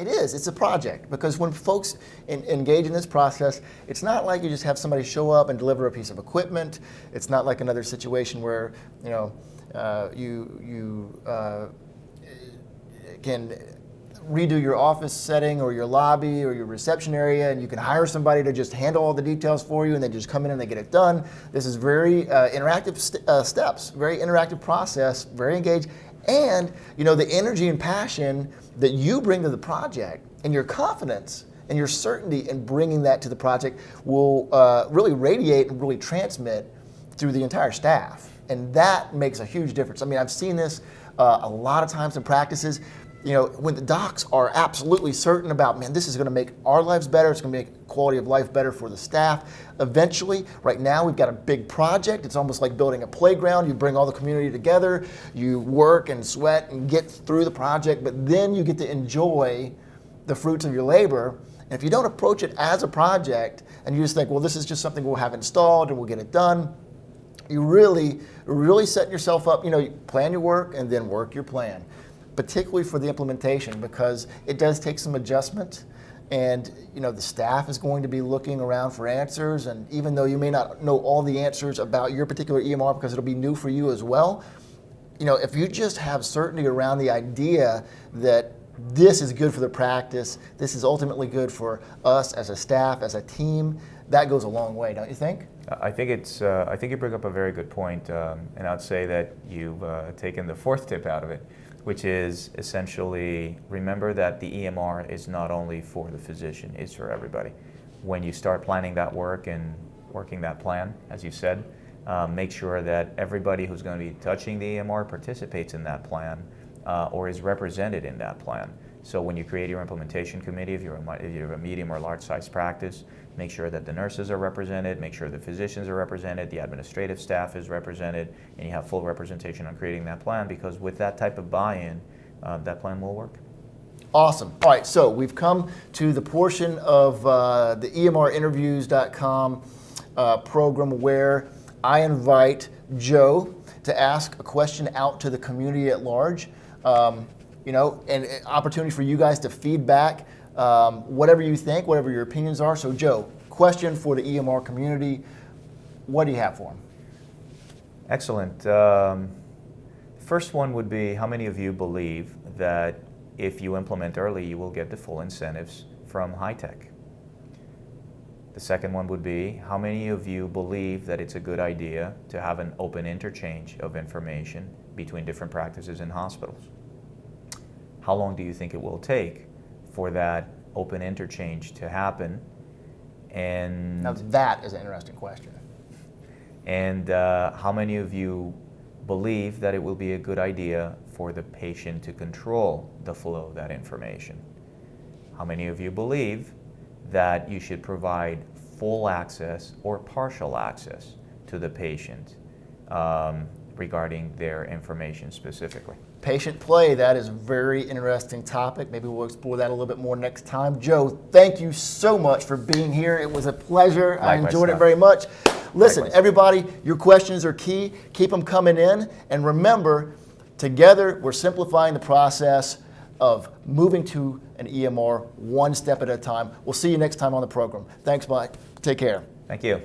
It is. It's a project, because when folks engage in this process, it's not like you just have somebody show up and deliver a piece of equipment. It's not like another situation where you can redo your office setting or your lobby or your reception area, and you can hire somebody to just handle all the details for you, and they just come in and they get it done. This is very interactive steps, very interactive process, very engaged, and the energy and passion that you bring to the project and your confidence and your certainty in bringing that to the project will really radiate and really transmit through the entire staff, and that makes a huge difference. I mean, I've seen this a lot of times in practices. When the docs are absolutely certain about, man, this is going to make our lives better, it's going to make quality of life better for the staff. Eventually, right now, we've got a big project. It's almost like building a playground. You bring all the community together, you work and sweat and get through the project, but then you get to enjoy the fruits of your labor. And if you don't approach it as a project and you just think, well, this is just something we'll have installed and we'll get it done, you really setting yourself up. You plan your work and then work your plan, particularly for the implementation, because it does take some adjustment, and the staff is going to be looking around for answers, and even though you may not know all the answers about your particular EMR because it'll be new for you as well, if you just have certainty around the idea that this is good for the practice, this is ultimately good for us as a staff, as a team, that goes a long way, don't you think? I think you bring up a very good point, and I'd say that you've taken the fourth tip out of it, which is essentially remember that the EMR is not only for the physician, it's for everybody. When you start planning that work and working that plan, as you said, make sure that everybody who's going to be touching the EMR participates in that plan or is represented in that plan. So when you create your implementation committee, if you're a medium or large size practice, make sure that the nurses are represented, make sure the physicians are represented, the administrative staff is represented, and you have full representation on creating that plan, because with that type of buy-in, that plan will work. Awesome. All right, so we've come to the portion of the EMRinterviews.com program where I invite Joe to ask a question out to the community at large. And an opportunity for you guys to feedback whatever you think, whatever your opinions are. So Joe, question for the EMR community. What do you have for them? Excellent. First one would be, how many of you believe that if you implement early, you will get the full incentives from high tech? The second one would be, how many of you believe that it's a good idea to have an open interchange of information between different practices and hospitals? How long do you think it will take for that open interchange to happen? And now that is an interesting question. And how many of you believe that it will be a good idea for the patient to control the flow of that information? How many of you believe that you should provide full access or partial access to the patient regarding their information specifically? Patient play, that is a very interesting topic. Maybe we'll explore that a little bit more next time. Joe, thank you so much for being here. It was a pleasure. Likewise, I enjoyed it very much. Listen, Likewise. Everybody, your questions are key. Keep them coming in. And remember, together we're simplifying the process of moving to an EMR one step at a time. We'll see you next time on the program. Thanks, Mike. Take care. Thank you.